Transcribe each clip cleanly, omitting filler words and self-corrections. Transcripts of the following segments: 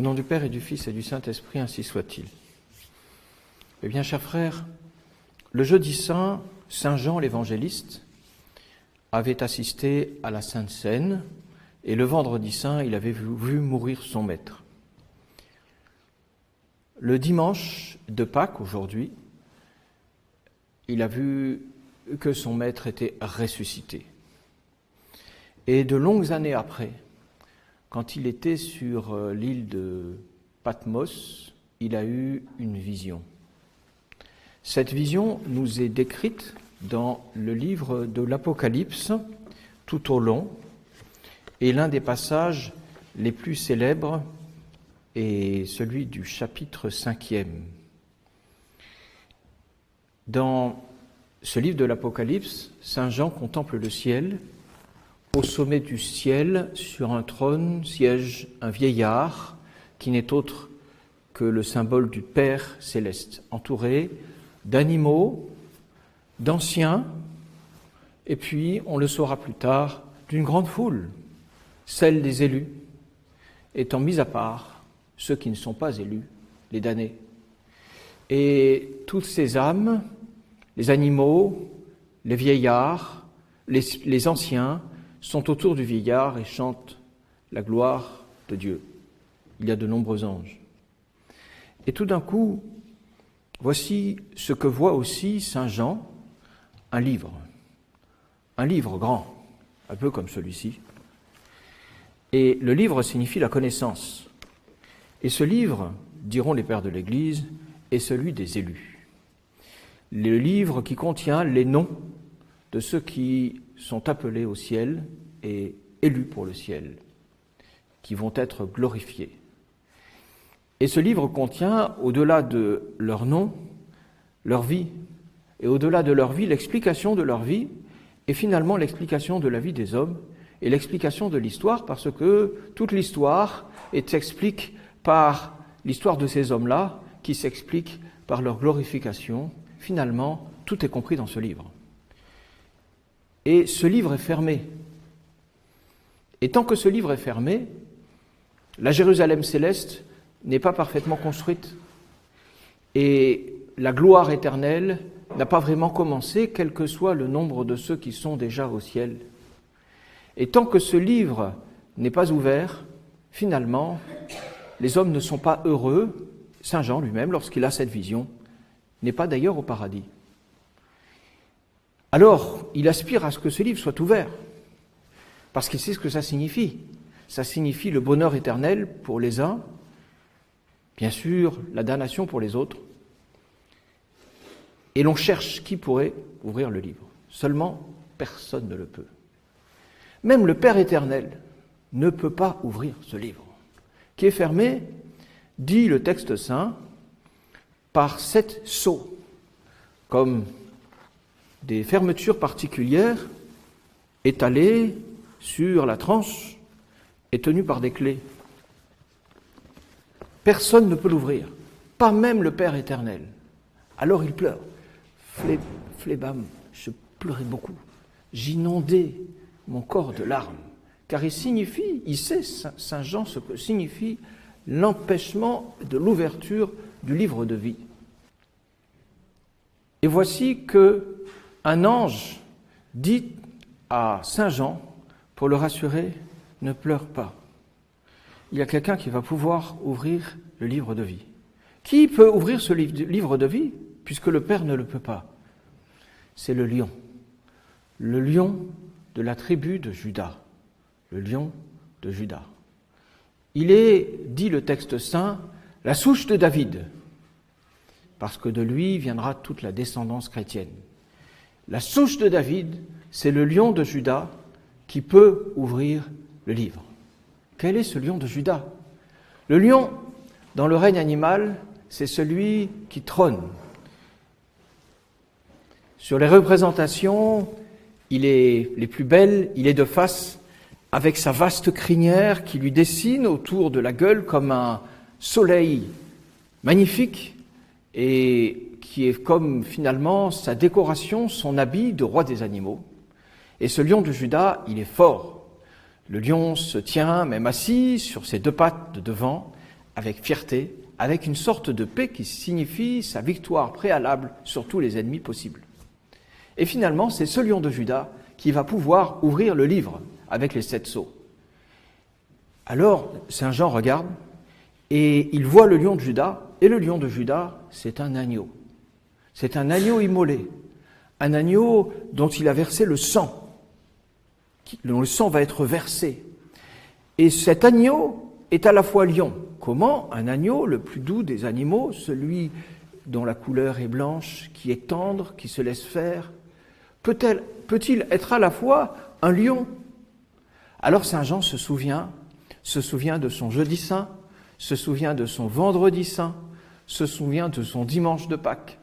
Au nom du Père et du Fils et du Saint-Esprit, ainsi soit-il. Eh bien, chers frères, le jeudi saint, Saint Jean l'évangéliste avait assisté à la Sainte Seine et le vendredi saint, il avait vu mourir son maître. Le dimanche de Pâques, aujourd'hui, il a vu que son maître était ressuscité. Et de longues années après, quand il était sur l'île de Patmos, il a eu une vision. Cette vision nous est décrite dans le livre de l'Apocalypse tout au long, et l'un des passages les plus célèbres est celui du chapitre 5e. Dans ce livre de l'Apocalypse, Saint Jean contemple le ciel. Au sommet du ciel, sur un trône, siège un vieillard qui n'est autre que le symbole du Père céleste, entouré d'animaux, d'anciens, et puis, on le saura plus tard, d'une grande foule, celle des élus, étant mise à part ceux qui ne sont pas élus, les damnés. Et toutes ces âmes, les animaux, les vieillards, les anciens, sont autour du vieillard et chantent la gloire de Dieu. Il y a de nombreux anges. Et tout d'un coup, voici ce que voit aussi Saint Jean, un livre grand, un peu comme celui-ci. Et le livre signifie la connaissance. Et ce livre, diront les pères de l'Église, est celui des élus. Le livre qui contient les noms de ceux qui sont appelés au ciel et élus pour le ciel, qui vont être glorifiés. Et ce livre contient, au-delà de leur nom, leur vie, et au-delà de leur vie, l'explication de leur vie, et finalement l'explication de la vie des hommes, et l'explication de l'histoire, parce que toute l'histoire s'explique par l'histoire de ces hommes-là, qui s'explique par leur glorification. Finalement, tout est compris dans ce livre. Et ce livre est fermé. Et tant que ce livre est fermé, la Jérusalem céleste n'est pas parfaitement construite. Et la gloire éternelle n'a pas vraiment commencé, quel que soit le nombre de ceux qui sont déjà au ciel. Et tant que ce livre n'est pas ouvert, finalement, les hommes ne sont pas heureux. Saint Jean lui-même, lorsqu'il a cette vision, n'est pas d'ailleurs au paradis. Alors, il aspire à ce que ce livre soit ouvert, parce qu'il sait ce que ça signifie. Ça signifie le bonheur éternel pour les uns, bien sûr, la damnation pour les autres. Et l'on cherche qui pourrait ouvrir le livre. Seulement, personne ne le peut. Même le Père éternel ne peut pas ouvrir ce livre, qui est fermé, dit le texte saint, par 7 sceaux, comme des fermetures particulières étalées sur la tranche et tenues par des clés. Personne ne peut l'ouvrir, pas même le Père éternel. Alors il pleure. Flébam, je pleurais beaucoup. J'inondais mon corps de larmes, car il sait, Saint Jean, ce que signifie l'empêchement de l'ouverture du livre de vie. Et voici que un ange dit à Saint Jean, pour le rassurer, ne pleure pas. Il y a quelqu'un qui va pouvoir ouvrir le livre de vie. Qui peut ouvrir ce livre de vie, puisque le Père ne le peut pas? C'est le lion de la tribu de Juda, le lion de Juda. Il est, dit le texte saint, la souche de David, parce que de lui viendra toute la descendance chrétienne. La souche de David, c'est le lion de Juda qui peut ouvrir le livre. Quel est ce lion de Juda? Le lion, dans le règne animal, c'est celui qui trône. Sur les représentations, il est les plus belles, il est de face avec sa vaste crinière qui lui dessine autour de la gueule comme un soleil magnifique et qui est comme finalement sa décoration, son habit de roi des animaux. Et ce lion de Juda, il est fort. Le lion se tient, même assis, sur ses 2 pattes de devant, avec fierté, avec une sorte de paix qui signifie sa victoire préalable sur tous les ennemis possibles. Et finalement, c'est ce lion de Juda qui va pouvoir ouvrir le livre avec les 7 sceaux. Alors, Saint Jean regarde et il voit le lion de Juda, et le lion de Juda, c'est un agneau. C'est un agneau immolé, un agneau dont il a versé le sang, dont le sang va être versé. Et cet agneau est à la fois lion. Comment un agneau, le plus doux des animaux, celui dont la couleur est blanche, qui est tendre, qui se laisse faire, peut-il être à la fois un lion? Alors Saint Jean se souvient de son jeudi saint, se souvient de son vendredi saint, se souvient de son dimanche de Pâques.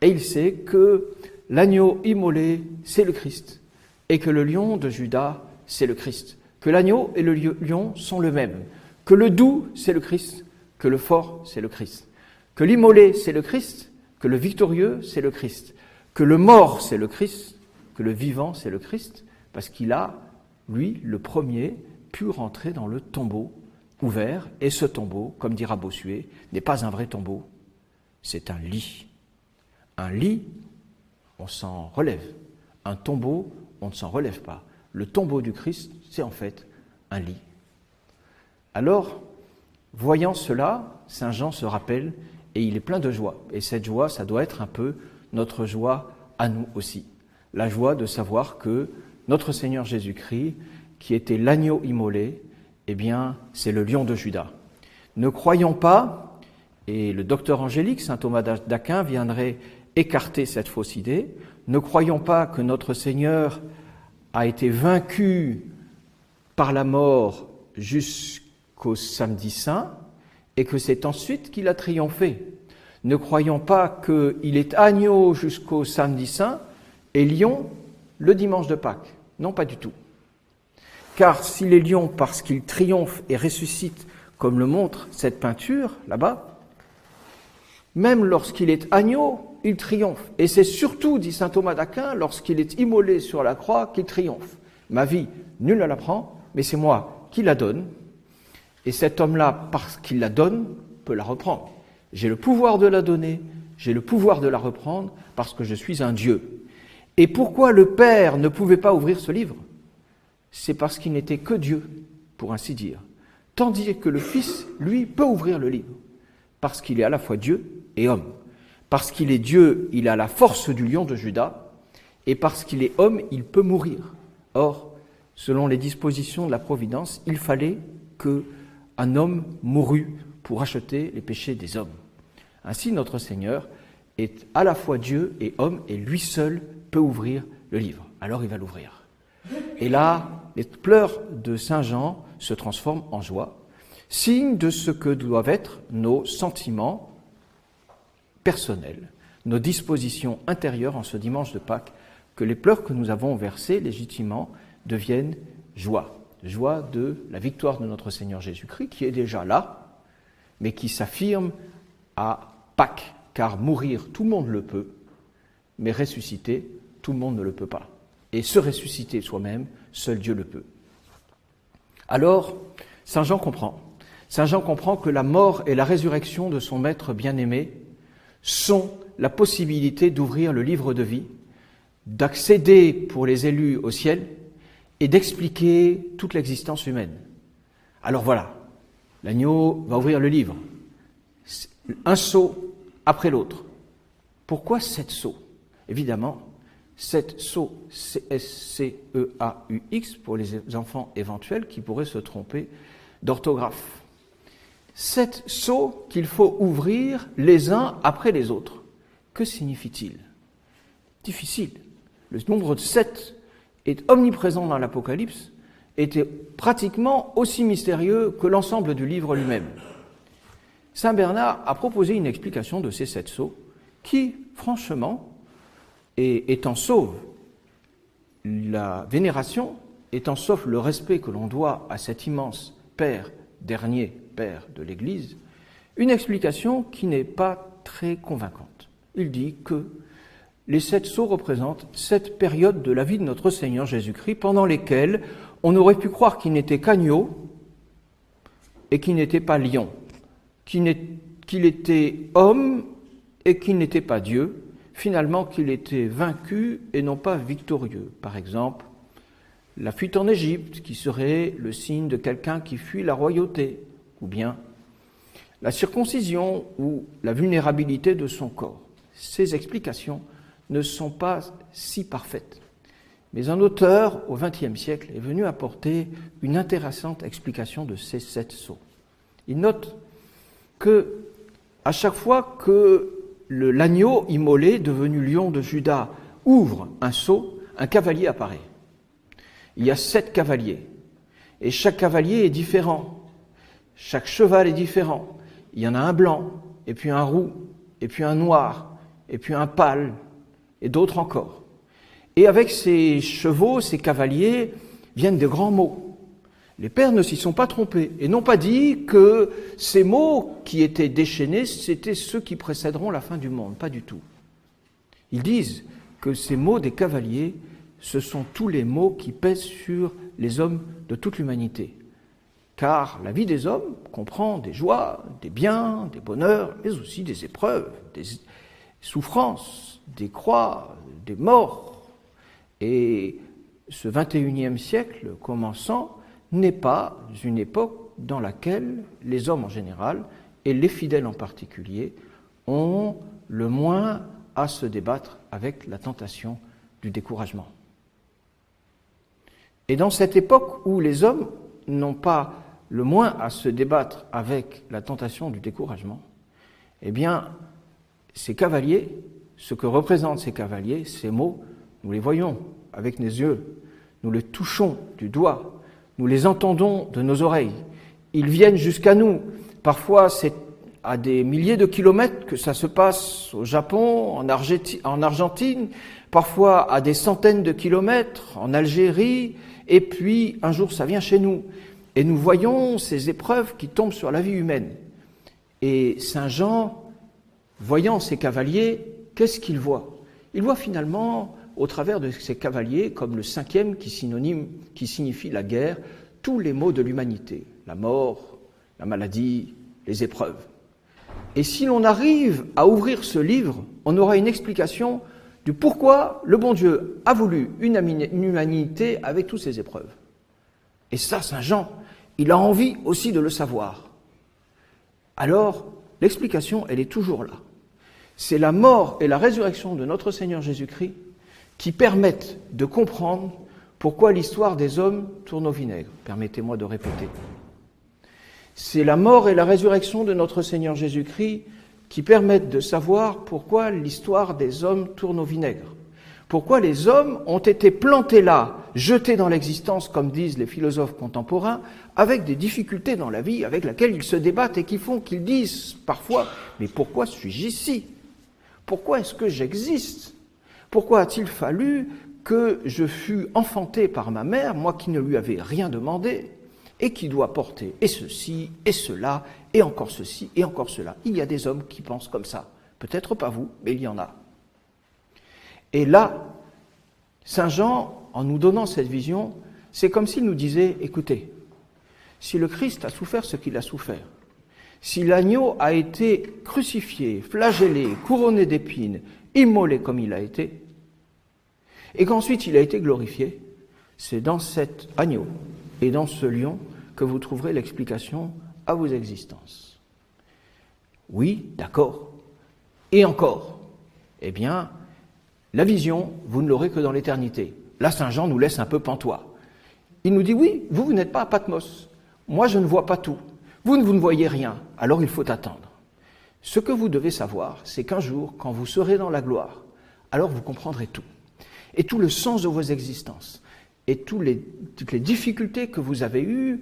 Et il sait que l'agneau immolé, c'est le Christ, et que le lion de Juda, c'est le Christ, que l'agneau et le lion sont le même, que le doux, c'est le Christ, que le fort, c'est le Christ, que l'immolé, c'est le Christ, que le victorieux, c'est le Christ, que le mort, c'est le Christ, que le vivant, c'est le Christ, parce qu'il a, lui, le premier, pu rentrer dans le tombeau ouvert, et ce tombeau, comme dira Bossuet, n'est pas un vrai tombeau, c'est un lit. Un lit, on s'en relève. Un tombeau, on ne s'en relève pas. Le tombeau du Christ, c'est en fait un lit. Alors, voyant cela, Saint Jean se rappelle, et il est plein de joie. Et cette joie, ça doit être un peu notre joie à nous aussi. La joie de savoir que notre Seigneur Jésus-Christ, qui était l'agneau immolé, eh bien, c'est le lion de Juda. Ne croyons pas, et le docteur angélique, saint Thomas d'Aquin, viendrait écarter cette fausse idée, ne croyons pas que notre Seigneur a été vaincu par la mort jusqu'au samedi saint, et que c'est ensuite qu'il a triomphé. Ne croyons pas qu'il est agneau jusqu'au samedi saint et lion le dimanche de Pâques. Non, pas du tout. Car s'il est lion parce qu'il triomphe et ressuscite, comme le montre cette peinture là-bas, même lorsqu'il est agneau, il triomphe. Et c'est surtout, dit saint Thomas d'Aquin, lorsqu'il est immolé sur la croix qu'il triomphe. Ma vie, nul ne la prend, mais c'est moi qui la donne. Et cet homme-là, parce qu'il la donne, peut la reprendre. J'ai le pouvoir de la donner, j'ai le pouvoir de la reprendre, parce que je suis un Dieu. Et pourquoi le Père ne pouvait pas ouvrir ce livre ? C'est parce qu'il n'était que Dieu, pour ainsi dire. Tandis que le Fils, lui, peut ouvrir le livre, parce qu'il est à la fois Dieu et homme. Parce qu'il est Dieu, il a la force du lion de Juda, et parce qu'il est homme, il peut mourir. Or, selon les dispositions de la Providence, il fallait qu'un homme mourût pour racheter les péchés des hommes. Ainsi, notre Seigneur est à la fois Dieu et homme, et lui seul peut ouvrir le livre. Alors il va l'ouvrir. Et là, les pleurs de Saint Jean se transforment en joie, signe de ce que doivent être nos sentiments personnels, nos dispositions intérieures en ce dimanche de Pâques, que les pleurs que nous avons versés légitimement deviennent joie. Joie de la victoire de notre Seigneur Jésus-Christ, qui est déjà là, mais qui s'affirme à Pâques, car mourir, tout le monde le peut, mais ressusciter, tout le monde ne le peut pas. Et se ressusciter soi-même, seul Dieu le peut. Alors, Saint Jean comprend. Saint Jean comprend que la mort et la résurrection de son Maître bien-aimé sont la possibilité d'ouvrir le livre de vie, d'accéder pour les élus au ciel et d'expliquer toute l'existence humaine. Alors voilà, l'agneau va ouvrir le livre, un sceau après l'autre. Pourquoi 7 sceaux ? Évidemment, 7 sceaux, C-S-C-E-A-U-X, pour les enfants éventuels qui pourraient se tromper d'orthographe. 7 sceaux qu'il faut ouvrir les uns après les autres. Que signifie-t-il ? Difficile. Le nombre de 7 est omniprésent dans l'Apocalypse, était pratiquement aussi mystérieux que l'ensemble du livre lui-même. Saint Bernard a proposé une explication de ces 7 sceaux qui, franchement, et étant sauve la vénération, étant sauf le respect que l'on doit à cet immense Père, dernier Père de l'Église, une explication qui n'est pas très convaincante. Il dit que les 7 sceaux représentent cette période de la vie de notre Seigneur Jésus-Christ pendant lesquelles on aurait pu croire qu'il n'était qu'agneau et qu'il n'était pas lion, qu'il était homme et qu'il n'était pas Dieu, finalement qu'il était vaincu et non pas victorieux. Par exemple, la fuite en Égypte, qui serait le signe de quelqu'un qui fuit la royauté, ou bien la circoncision ou la vulnérabilité de son corps. Ces explications ne sont pas si parfaites. Mais un auteur, au XXe siècle, est venu apporter une intéressante explication de ces 7 sceaux. Il note que, à chaque fois que l'agneau immolé, devenu lion de Juda, ouvre un sceau, un cavalier apparaît. Il y a 7 cavaliers, et chaque cavalier est différent. Chaque cheval est différent. Il y en a un blanc, et puis un roux, et puis un noir, et puis un pâle, et d'autres encore. Et avec ces chevaux, ces cavaliers, viennent de grands mots. Les pères ne s'y sont pas trompés, et n'ont pas dit que ces mots qui étaient déchaînés, c'était ceux qui précéderont la fin du monde, pas du tout. Ils disent que ces mots des cavaliers, ce sont tous les maux qui pèsent sur les hommes de toute l'humanité. Car la vie des hommes comprend des joies, des biens, des bonheurs, mais aussi des épreuves, des souffrances, des croix, des morts. Et ce 21e siècle commençant n'est pas une époque dans laquelle les hommes en général, et les fidèles en particulier, ont le moins à se débattre avec la tentation du découragement. Et dans cette époque où les hommes n'ont pas le moins à se débattre avec la tentation du découragement, eh bien, ces cavaliers, ce que représentent ces cavaliers, ces mots, nous les voyons avec nos yeux, nous les touchons du doigt, nous les entendons de nos oreilles. Ils viennent jusqu'à nous. Parfois, c'est à des milliers de kilomètres que ça se passe au Japon, en Argentine, parfois à des centaines de kilomètres en Algérie, et puis un jour ça vient chez nous. Et nous voyons ces épreuves qui tombent sur la vie humaine. Et Saint Jean, voyant ces cavaliers, qu'est-ce qu'il voit? Il voit finalement, au travers de ces cavaliers, comme le 5e qui signifie la guerre, tous les maux de l'humanité, la mort, la maladie, les épreuves. Et si l'on arrive à ouvrir ce livre, on aura une explication du pourquoi le bon Dieu a voulu une humanité avec toutes ces épreuves. Et ça, Saint Jean, il a envie aussi de le savoir. Alors, l'explication, elle est toujours là. C'est la mort et la résurrection de notre Seigneur Jésus-Christ qui permettent de comprendre pourquoi l'histoire des hommes tourne au vinaigre. Permettez-moi de répéter. C'est la mort et la résurrection de notre Seigneur Jésus-Christ qui permettent de savoir pourquoi l'histoire des hommes tourne au vinaigre. Pourquoi les hommes ont été plantés là, jetés dans l'existence, comme disent les philosophes contemporains, avec des difficultés dans la vie avec lesquelles ils se débattent et qui font qu'ils disent parfois « Mais pourquoi suis-je ici ? Pourquoi est-ce que j'existe ? Pourquoi a-t-il fallu que je fus enfanté par ma mère, moi qui ne lui avais rien demandé, et qui doit porter et ceci, et cela, et encore ceci, et encore cela ?» Il y a des hommes qui pensent comme ça. Peut-être pas vous, mais il y en a. Et là, Saint Jean, en nous donnant cette vision, c'est comme s'il nous disait, écoutez, si le Christ a souffert ce qu'il a souffert, si l'agneau a été crucifié, flagellé, couronné d'épines, immolé comme il a été, et qu'ensuite il a été glorifié, c'est dans cet agneau et dans ce lion que vous trouverez l'explication à vos existences. Oui, d'accord. Et encore, eh bien, la vision, vous ne l'aurez que dans l'éternité. Là, Saint Jean nous laisse un peu pantois. Il nous dit, oui, vous n'êtes pas à Patmos. Moi, je ne vois pas tout. Vous ne voyez rien. Alors, il faut attendre. Ce que vous devez savoir, c'est qu'un jour, quand vous serez dans la gloire, alors vous comprendrez tout. Et tout le sens de vos existences. Et toutes les difficultés que vous avez eues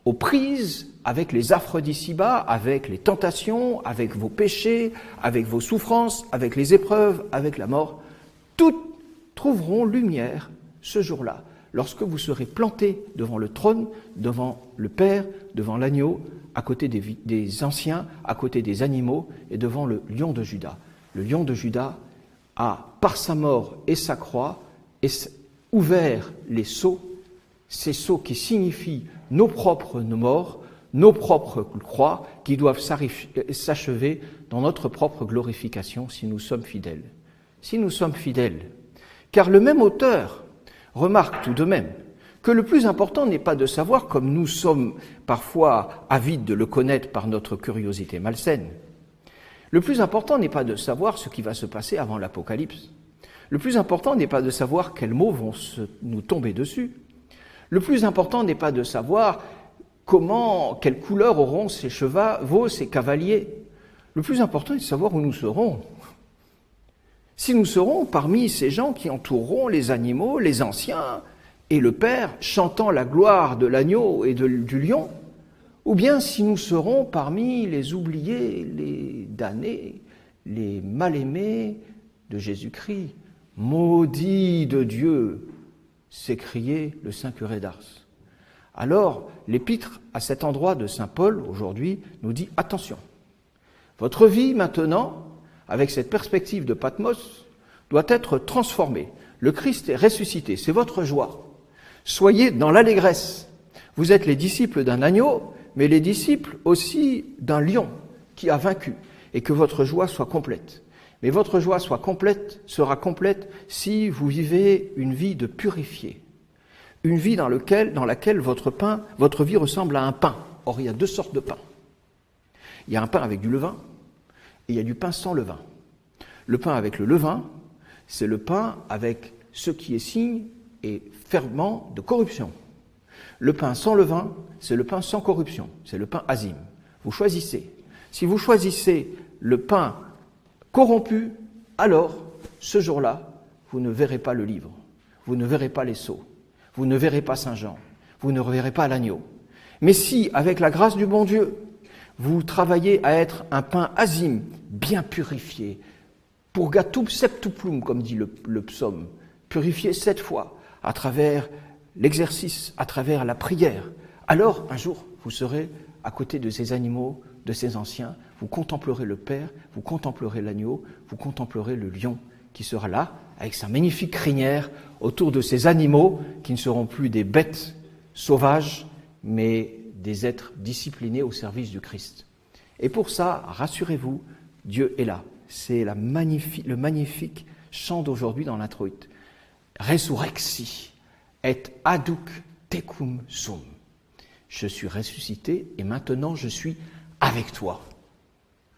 aux prises avec les affres d'ici-bas, avec les tentations, avec vos péchés, avec vos souffrances, avec les épreuves, avec la mort, toutes trouveront lumière ce jour-là, lorsque vous serez plantés devant le trône, devant le Père, devant l'agneau, à côté des anciens, à côté des animaux, et devant le lion de Juda. Le lion de Juda a, par sa mort et sa croix, ouvert les sceaux, ces sceaux qui signifient nos propres morts, nos propres croix qui doivent s'achever dans notre propre glorification si nous sommes fidèles. Si nous sommes fidèles. Car le même auteur remarque tout de même que le plus important n'est pas de savoir, comme nous sommes parfois avides de le connaître par notre curiosité malsaine, le plus important n'est pas de savoir ce qui va se passer avant l'Apocalypse. Le plus important n'est pas de savoir quels mots vont nous tomber dessus. Le plus important n'est pas de savoir quelle couleur auront ces chevaux, ces cavaliers. Le plus important est de savoir où nous serons. Si nous serons parmi ces gens qui entoureront les animaux, les anciens et le Père, chantant la gloire de l'agneau et du lion, ou bien si nous serons parmi les oubliés, les damnés, les mal-aimés de Jésus-Christ. Maudit de Dieu, s'écriait le saint curé d'Ars. Alors, l'épître à cet endroit de saint Paul, aujourd'hui, nous dit « Attention, votre vie maintenant, avec cette perspective de Patmos, doit être transformée. Le Christ est ressuscité, c'est votre joie. Soyez dans l'allégresse. Vous êtes les disciples d'un agneau, mais les disciples aussi d'un lion qui a vaincu, et que votre joie soit complète. Mais votre joie sera complète si vous vivez une vie de purifié, une vie dans laquelle votre vie ressemble à un pain. Or, il y a deux sortes de pain. Il y a un pain avec du levain et il y a du pain sans levain. Le pain avec le levain, c'est le pain avec ce qui est signe et ferment de corruption. Le pain sans levain, c'est le pain sans corruption, c'est le pain azime. Vous choisissez. Si vous choisissez le pain corrompu, alors, ce jour-là, vous ne verrez pas le livre, vous ne verrez pas les sceaux, vous ne verrez pas Saint Jean, vous ne verrez pas l'agneau. Mais si, avec la grâce du bon Dieu, vous travaillez à être un pain azime, bien purifié, purgatum septuplum, comme dit le psaume, purifié 7 fois, à travers l'exercice, à travers la prière, alors, un jour, vous serez à côté de ces animaux, de ces anciens, vous contemplerez le Père, vous contemplerez l'agneau, vous contemplerez le lion qui sera là, avec sa magnifique crinière, autour de ces animaux qui ne seront plus des bêtes sauvages, mais des êtres disciplinés au service du Christ. Et pour ça, rassurez-vous, Dieu est là. C'est le magnifique chant d'aujourd'hui dans l'introïte. Resurrexi et aduc tecum sum. Je suis ressuscité et maintenant je suis avec toi.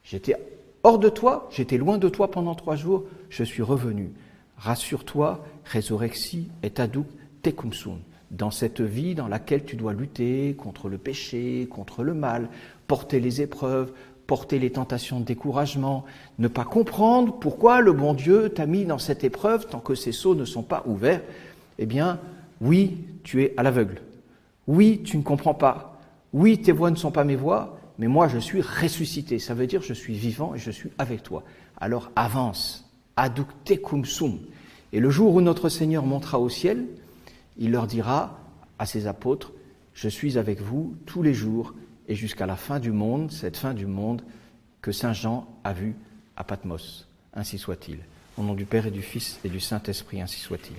J'étais hors de toi, j'étais loin de toi pendant 3 jours, je suis revenu. Rassure-toi, resurrexi et aduc tecum sum. Dans cette vie dans laquelle tu dois lutter contre le péché, contre le mal, porter les épreuves, porter les tentations de découragement, ne pas comprendre pourquoi le bon Dieu t'a mis dans cette épreuve tant que ces sceaux ne sont pas ouverts, eh bien, oui, tu es à l'aveugle. Oui, tu ne comprends pas. Oui, tes voix ne sont pas mes voix, mais moi je suis ressuscité. Ça veut dire je suis vivant et je suis avec toi. Alors avance, aduc tecum sum. Et le jour où notre Seigneur montera au ciel, il leur dira à ses apôtres, je suis avec vous tous les jours et jusqu'à la fin du monde, cette fin du monde que Saint Jean a vue à Patmos. Ainsi soit-il. Au nom du Père et du Fils et du Saint-Esprit, ainsi soit-il.